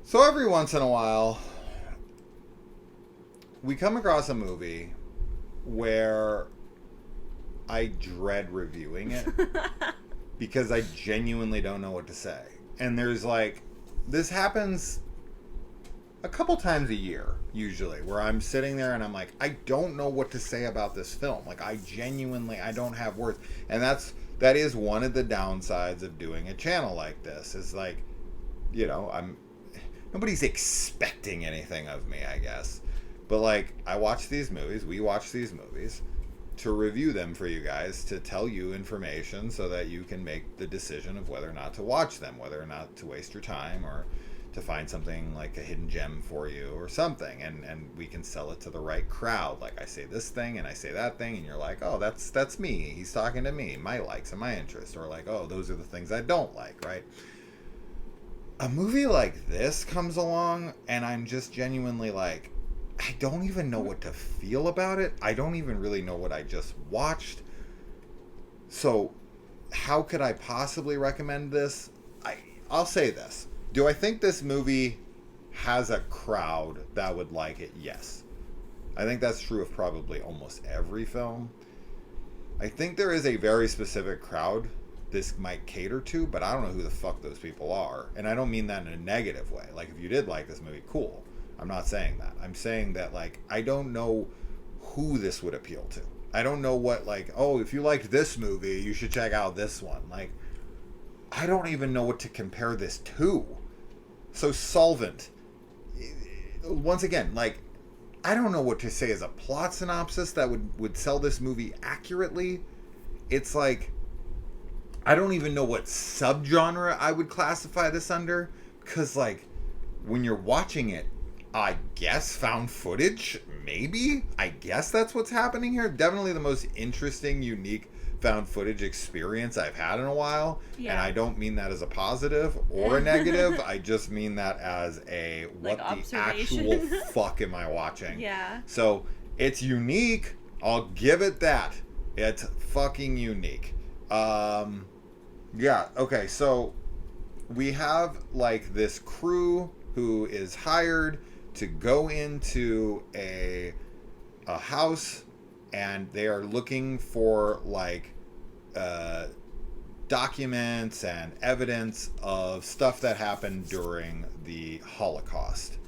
So every once in a while, we come across a movie where I dread reviewing it because I genuinely don't know what to say. And this happens a couple times a year, usually, where I'm sitting there and I'm like, I don't know what to say about this film. Like, I don't have words. And that is one of the downsides of doing a channel like this, is like, nobody's expecting anything of me, I guess. But like, we watch these movies to review them for you guys, to tell you information so that you can make the decision of whether or not to watch them, whether or not to waste your time, or to find something like a hidden gem for you or something, and we can sell it to the right crowd. Like, I say this thing and I say that thing and you're like, oh, that's me, he's talking to me, my likes and my interests. Or like, oh, those are the things I don't like, right? A movie like this comes along and I'm just genuinely like, I don't even know what to feel about it. I don't even really know what I just watched. So how could I possibly recommend this? I'll say this. Do I think this movie has a crowd that would like it? Yes. I think that's true of probably almost every film. I think there is a very specific crowd this might cater to, but I don't know who the fuck those people are. And I don't mean that in a negative way. Like, if you did like this movie, cool. I'm not saying that. I'm saying that, like, I don't know who this would appeal to. I don't know what, like, oh, if you liked this movie, you should check out this one. Like, I don't even know what to compare this to. So, Solvent. Once again, like, I don't know what to say as a plot synopsis that would sell this movie accurately. It's like, I don't even know what subgenre I would classify this under. Because, like, when you're watching it, I guess found footage, maybe? I guess that's what's happening here. Definitely the most interesting, unique found footage experience I've had in a while. Yeah. And I don't mean that as a positive or a negative. I just mean that as a, what like the actual fuck am I watching? Yeah. So, it's unique. I'll give it that. It's fucking unique. Yeah, okay, so we have, like, this crew who is hired to go into a house, and they are looking for, like, documents and evidence of stuff that happened during the Holocaust.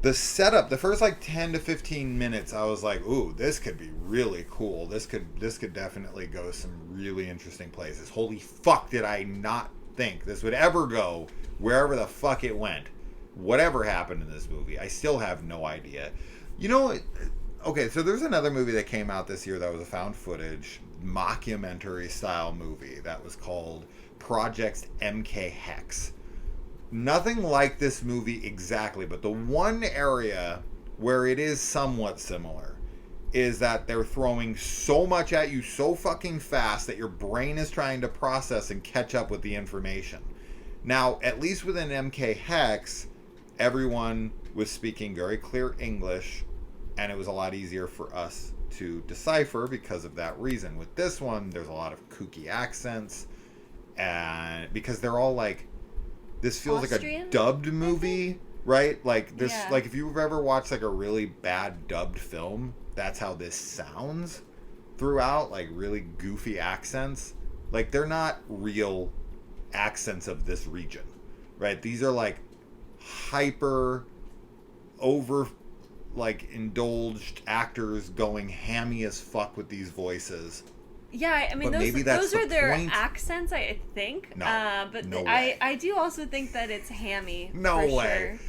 The setup, the first like 10 to 15 minutes, I was like, ooh, this could be really cool. This could definitely go some really interesting places. Holy fuck, did I not think this would ever go wherever the fuck it went. Whatever happened in this movie, I still have no idea. You know, okay, so there's another movie that came out this year that was a found footage, mockumentary style movie that was called Project MK Hex. Nothing like this movie exactly, but the one area where it is somewhat similar is that they're throwing so much at you so fucking fast that your brain is trying to process and catch up with the information. Now, at least within MK Hex, everyone was speaking very clear English, and it was a lot easier for us to decipher because of that reason. With this one, there's a lot of kooky accents, and because they're all like, this feels Austrian, like a dubbed movie, right? Like this, yeah. Like if you've ever watched like a really bad dubbed film, that's how this sounds throughout, like really goofy accents. Like they're not real accents of this region, right? These are like hyper over like indulged actors going hammy as fuck with these voices. Yeah, I mean, those are their accents, I think. No, but no way. I do also think that it's hammy. No for way.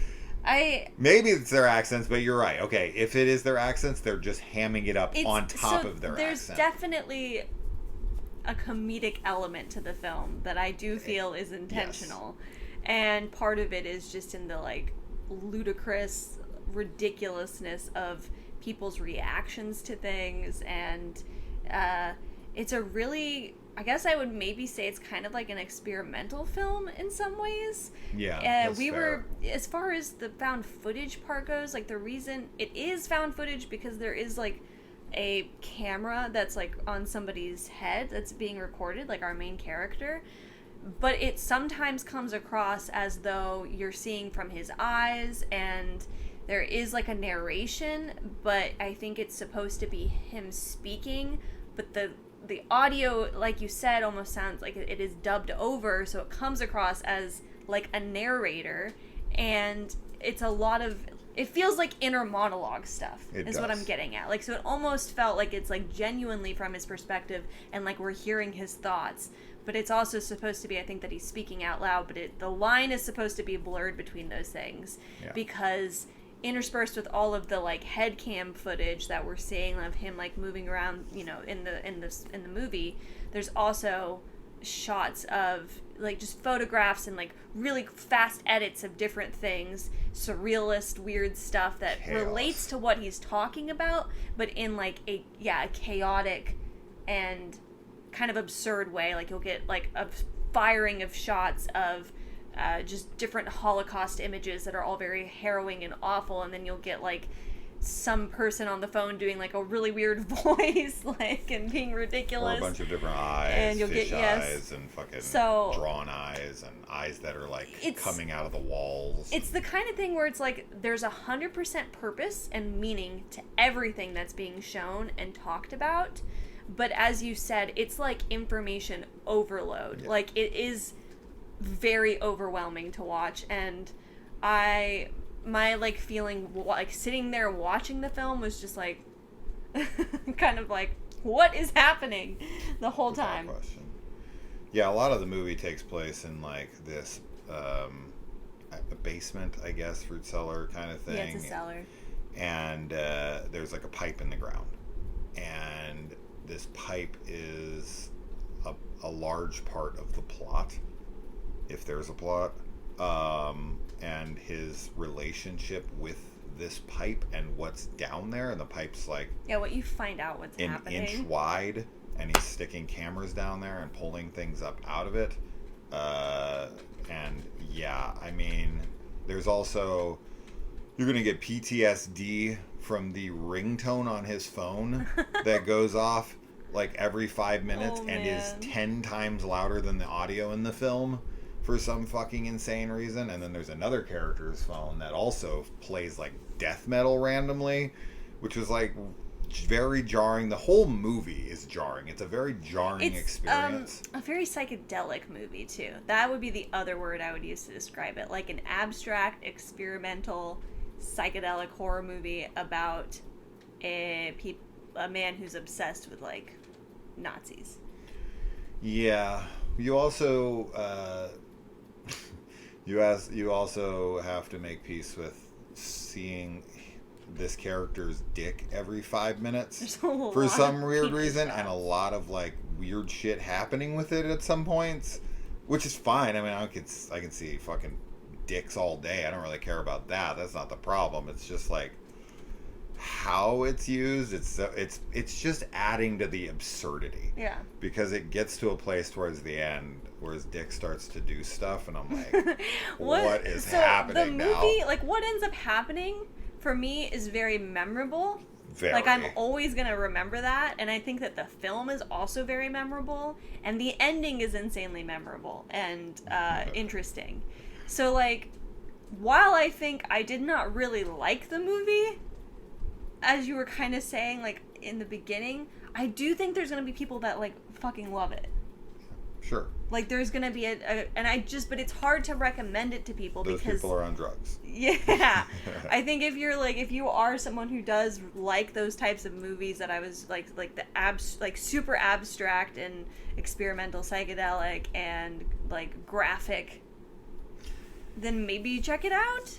Sure. Maybe it's their accents, but you're right. Okay, if it is their accents, they're just hamming it up on top of their there's accent. There's definitely a comedic element to the film that I do feel is intentional. Yes. And part of it is just in the, like, ludicrous ridiculousness of people's reactions to things, and it's a really, I guess I would maybe say it's kind of like an experimental film in some ways. Yeah, we were, as far as the found footage part goes, like the reason it is found footage because there is like a camera that's like on somebody's head that's being recorded, like our main character. but it sometimes comes across as though you're seeing from his eyes, and there is like a narration, but I think it's supposed to be him speaking, but the audio, like you said, almost sounds like it is dubbed over, so it comes across as like a narrator, and it's a lot of, it feels like inner monologue stuff is what I'm getting at. Like, so it almost felt like it's like genuinely from his perspective, and like we're hearing his thoughts, but it's also supposed to be, I think, that he's speaking out loud, but the line is supposed to be blurred between those things, because interspersed with all of the like head cam footage that we're seeing of him like moving around, you know, in the movie, there's also shots of like just photographs and like really fast edits of different things, surrealist weird stuff that relates to what he's talking about, but in like a chaotic and kind of absurd way. Like you'll get like a firing of shots of just different Holocaust images that are all very harrowing and awful, and then you'll get like some person on the phone doing like a really weird voice, like, and being ridiculous, or a bunch of different eyes, and you'll get eyes and fucking drawn eyes, and eyes that are like coming out of the walls. It's the kind of thing where it's like there's 100% purpose and meaning to everything that's being shown and talked about, but as you said, it's like information overload. Like, it is very overwhelming to watch, and my like feeling like sitting there watching the film was just like kind of like, what is happening the whole time? Question. Yeah, a lot of the movie takes place in like this a basement, I guess, fruit cellar kind of thing. Yeah, it's a cellar. And there's like a pipe in the ground, and this pipe is a large part of the plot, if there's a plot, and his relationship with this pipe and what's down there, and the pipe's like what you find out what's happening, an inch wide, and he's sticking cameras down there and pulling things up out of it, and I mean, there's also, you're gonna get PTSD from the ringtone on his phone that goes off like every 5 minutes and is 10 times louder than the audio in the film for some fucking insane reason. And then there's another character's phone that also plays like death metal randomly, which was like very jarring. The whole movie is jarring. It's a very jarring experience. A very psychedelic movie too. That would be the other word I would use to describe it. Like an abstract, experimental, psychedelic horror movie about a man who's obsessed with like Nazis. Yeah. You also you also have to make peace with seeing this character's dick every 5 minutes for some weird reason, and a lot of like weird shit happening with it at some points, which is fine. I mean, I can see fucking dicks all day. I don't really care about that. That's not the problem. It's just like how it's used. It's just adding to the absurdity. Yeah. Because it gets to a place towards the end where his dick starts to do stuff, and I'm like, what is happening now? The movie, like, what ends up happening for me is very memorable. Very. Like, I'm always going to remember that, and I think that the film is also very memorable, and the ending is insanely memorable and interesting. So, like, while I think I did not really like the movie, as you were kind of saying, like, in the beginning, I do think there's going to be people that, like, fucking love it. Sure. Like, there's going to be but it's hard to recommend it to people because... Those people are on drugs. Yeah. I think if you are someone who does like those types of movies that I was, like super abstract and experimental psychedelic and, like, graphic, then maybe you check it out.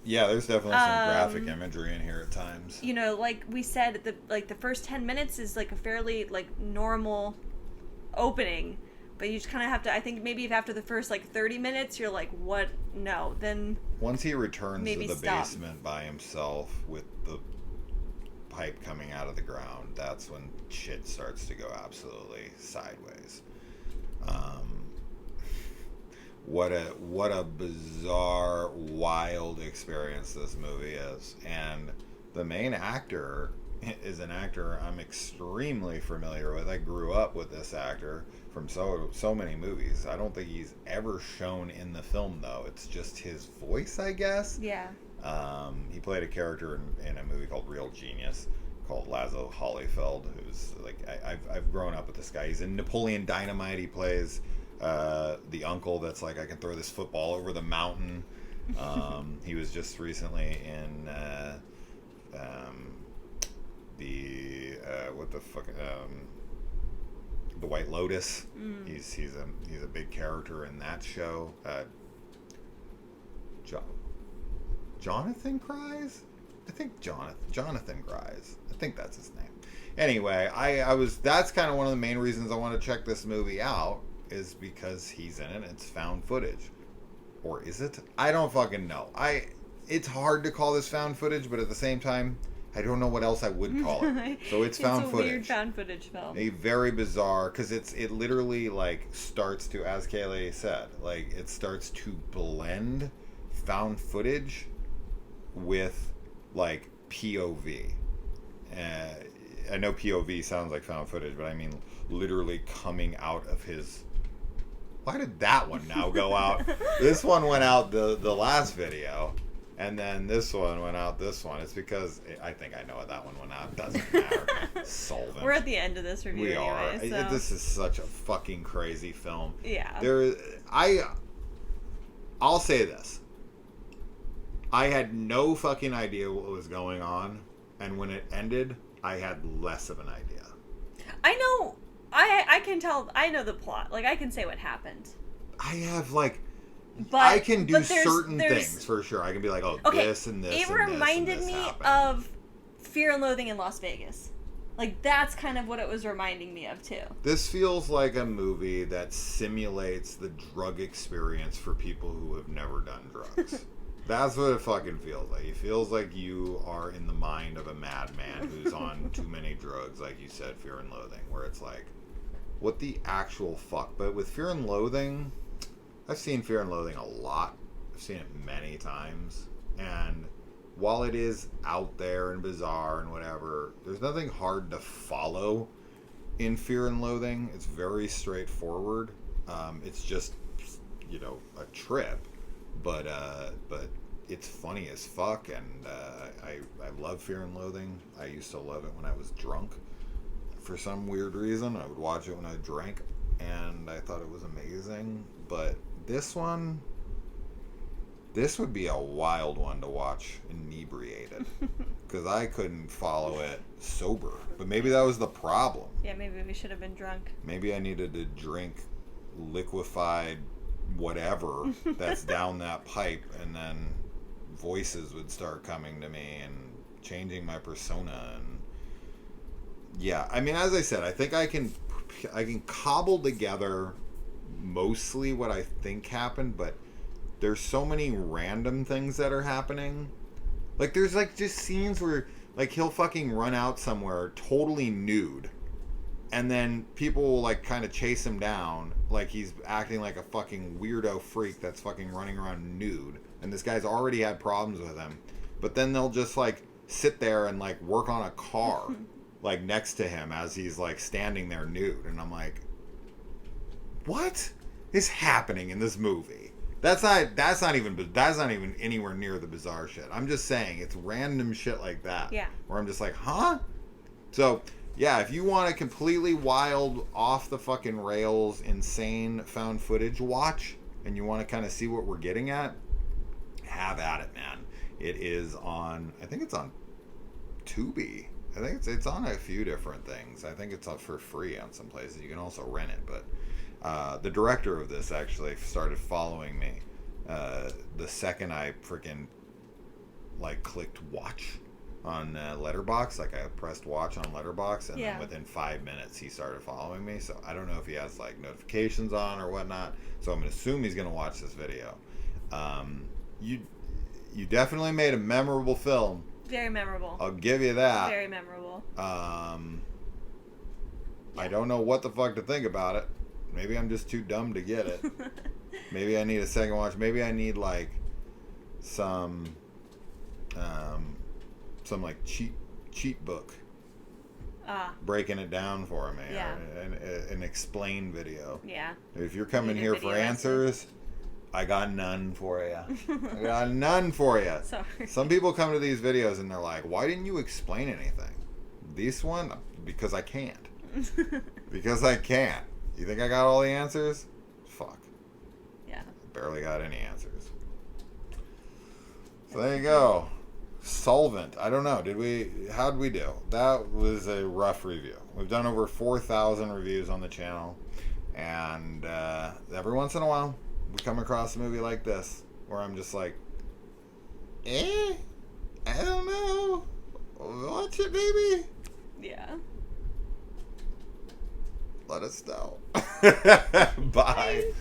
Yeah, there's definitely some graphic imagery in here at times. You know, like we said, the first 10 minutes is like a fairly like normal opening, but you just kind of have to. I think maybe if after the first like 30 minutes you're like, what? No, then once he returns to the basement by himself with the pipe coming out of the ground, that's when shit starts to go absolutely sideways. What a bizarre, wild experience this movie is. And the main actor is an actor I'm extremely familiar with. I grew up with this actor from so many movies. I don't think he's ever shown in the film though. It's just his voice, I guess. Yeah. He played a character in a movie called Real Genius called Laszlo Holyfeld, who's like I've grown up with this guy. He's in Napoleon Dynamite. He plays the uncle that's like, I can throw this football over the mountain. He was just recently in the what the fuck the White Lotus. He's a big character in that show. Jonathan Cries? I think Jonathan Cries. I think that's his name. Anyway, that's kind of one of the main reasons I want to check this movie out, is because he's in it. It's found footage. Or is it? I don't fucking know. It's hard to call this found footage, but at the same time, I don't know what else I would call it. So it's found footage. It's a weird found footage film. A very bizarre, because it literally like starts to, as Kaylee said, like it starts to blend found footage with like POV. I know POV sounds like found footage, but I mean literally coming out of his... Why did that one now go out? This one went out the last video, and then this one went out this one. It's because I think I know what that one went out. It doesn't matter. Solvent. We're at the end of this review. We are. Anyway, so. This is such a fucking crazy film. Yeah. I'll say this. I had no fucking idea what was going on, and when it ended, I had less of an idea. I know. I can tell. I know the plot. Like, I can say what happened. I have, like... But, I can do there's certain things, for sure. I can be like, oh, okay, this and this it and reminded this me happened. of Fear and Loathing in Las Vegas. Like, that's kind of what it was reminding me of, too. This feels like a movie that simulates the drug experience for people who have never done drugs. That's what it fucking feels like. It feels like you are in the mind of a madman who's on too many drugs, like you said, Fear and Loathing, where it's like, what the actual fuck? But with Fear and Loathing, I've seen Fear and Loathing a lot. I've seen it many times. And while it is out there and bizarre and whatever, there's nothing hard to follow in Fear and Loathing. It's very straightforward. It's just, a trip. But it's funny as fuck, and I love Fear and Loathing. I used to love it when I was drunk. For some weird reason, I would watch it when I drank, and I thought it was amazing. But this would be a wild one to watch inebriated, because I couldn't follow it sober. But maybe that was the problem. Yeah, maybe we should have been drunk. Maybe I needed to drink liquefied whatever that's down that pipe, and then voices would start coming to me and changing my persona. And yeah, I mean, as I said, I think I can cobble together mostly what I think happened, but there's so many random things that are happening. Like, there's like just scenes where like he'll fucking run out somewhere totally nude, and then people will like kind of chase him down like he's acting like a fucking weirdo freak that's fucking running around nude, and this guy's already had problems with him, but then they'll just like sit there and like work on a car like next to him as he's like standing there nude, and I'm like, what is happening in this movie? That's not even anywhere near the bizarre shit. I'm just saying it's random shit like that. Yeah. Where I'm just like, huh? So yeah, if you want a completely wild, off the fucking rails, insane found footage watch, and you want to kind of see what we're getting at, have at it, man. It is on, I think it's on Tubi. I think it's on a few different things. I think it's up for free on some places. You can also rent it, but the director of this actually started following me the second I freaking like clicked watch on Letterboxd. Like, I pressed watch on Letterboxd, and then within 5 minutes he started following me. So I don't know if he has like notifications on or whatnot, so I'm gonna assume he's gonna watch this video. You definitely made a memorable film. Very memorable. I'll give you that. Very memorable. I don't know what the fuck to think about it. Maybe I'm just too dumb to get it. Maybe I need a second watch. Maybe I need like some like cheat book breaking it down for me. Yeah. Or an explain video. Yeah. If you're coming Need a here video for answers, I got none for you. I got none for you. Sorry. Some people come to these videos and they're like, why didn't you explain anything? This one? Because I can't. Because I can't. You think I got all the answers? Fuck. Yeah. Barely got any answers. So there you go. Solvent. I don't know. How'd we do? That was a rough review. We've done over 4,000 reviews on the channel. And every once in a while, we come across a movie like this where I'm just like, I don't know. Watch it, baby. Yeah. Let us know. Bye.